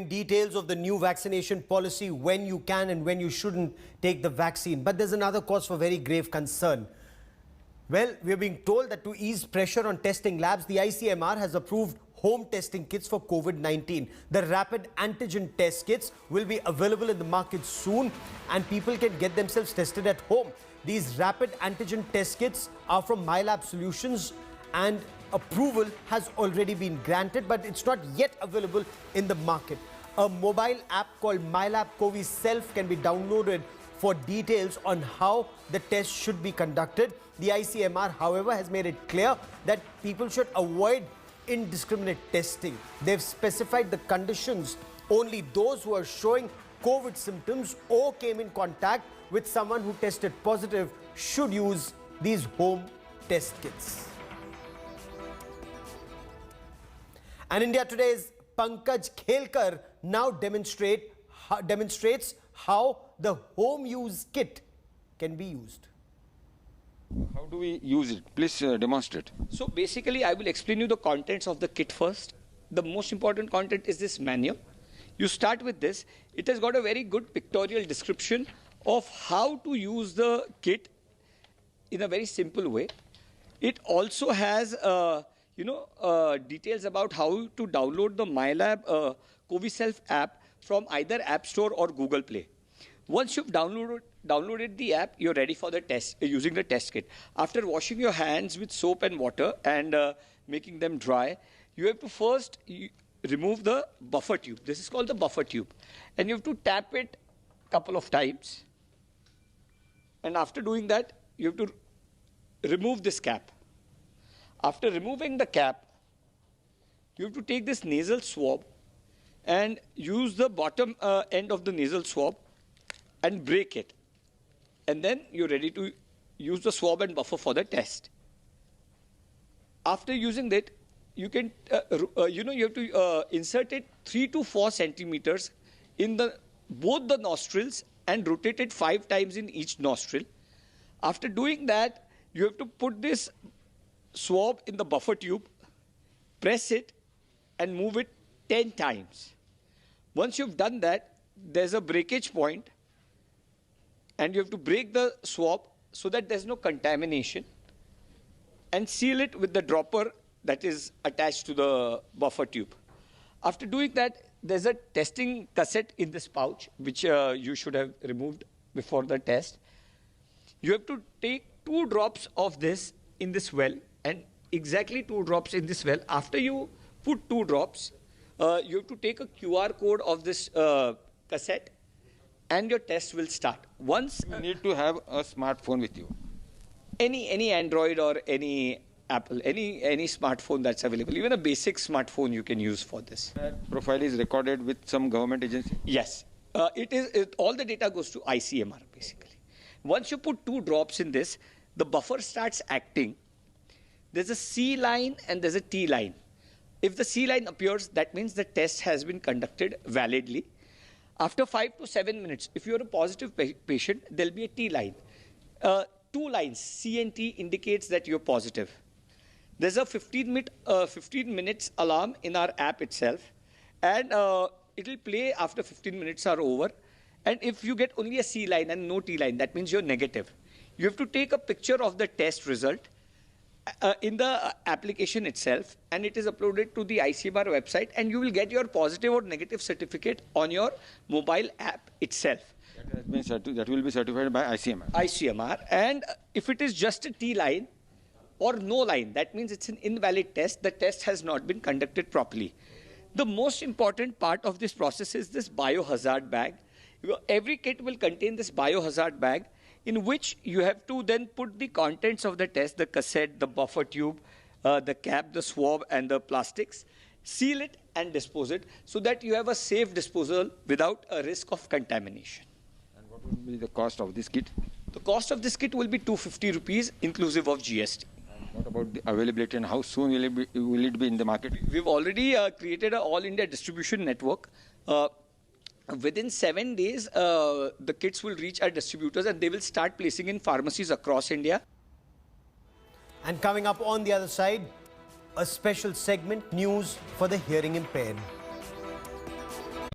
Details of the new vaccination policy, when you can and when you shouldn't take the vaccine. But there's another cause for very grave concern. Well, we're being told that to ease pressure on testing labs, the ICMR has approved home testing kits for COVID-19. The rapid antigen test kits will be available in the market soon and people can get themselves tested at home. These rapid antigen test kits are from MyLab Solutions and approval has already been granted, but it's not yet available in the market. A mobile app called MyLab COVID Self can be downloaded for details on how the test should be conducted. The ICMR, however, has made it clear that people should avoid indiscriminate testing. They've specified the conditions. Only those who are showing COVID symptoms or came in contact with someone who tested positive should use these home test kits. And India Today's Pankaj Khelkar now demonstrates how the home use kit can be used. How do we use it? Please demonstrate. So basically, I will explain you the contents of the kit first. The most important content is this manual. You start with this. It has got a very good pictorial description of how to use the kit in a very simple way. It also has details about how to download the MyLab COVID Self app from either App Store or Google Play. Once you've downloaded the app, you're ready for the test, using the test kit. After washing your hands with soap and water and making them dry, you have to first remove the buffer tube. This is called the buffer tube. And you have to tap it a couple of times. And after doing that, you have to remove this cap. After removing the cap, you have to take this nasal swab and use the bottom end of the nasal swab and break it. And then you're ready to use the swab and buffer for the test. After using that, you can, you have to insert it 3 to 4 centimeters in both the nostrils and rotate it 5 times in each nostril. After doing that, you have to put this swab in the buffer tube, press it, and move it 10 times. Once you've done that, there's a breakage point, and you have to break the swab so that there's no contamination, and seal it with the dropper that is attached to the buffer tube. After doing that, there's a testing cassette in this pouch, which you should have removed before the test. You have to take 2 drops of this in this well, and exactly 2 drops in this well. After you put 2 drops, you have to take a QR code of this cassette and your test will start. Once You need to have a smartphone with you. any Android or any Apple, any smartphone that's available, even a basic smartphone you can use for this. That profile is recorded with some government agency. Yes, all the data goes to ICMR basically. Once you put 2 drops in this, the buffer starts acting. There's a C line and there's a T line. If the C line appears, that means the test has been conducted validly. After 5 to 7 minutes, if you're a positive patient, there'll be a T line. 2 lines, C and T, indicates that you're positive. There's a 15 minutes alarm in our app itself, and it'll play after 15 minutes are over. And if you get only a C line and no T line, that means you're negative. You have to take a picture of the test result in the application itself, and it is uploaded to the ICMR website, and you will get your positive or negative certificate on your mobile app itself. That will be certified by ICMR. ICMR. And if it is just a T line or no line, that means it's an invalid test. The test has not been conducted properly. The most important part of this process is this biohazard bag. Every kit will contain this biohazard bag, in which you have to then put the contents of the test, the cassette, the buffer tube, the cap, the swab, and the plastics, seal it and dispose it so that you have a safe disposal without a risk of contamination. And what will be the cost of this kit? The cost of this kit will be 250 rupees inclusive of GST. And what about the availability and how soon will it be in the market? We've already created an all-India distribution network. Within 7 days, the kits will reach our distributors and they will start placing in pharmacies across India. And coming up on the other side, a special segment, news for the hearing impaired.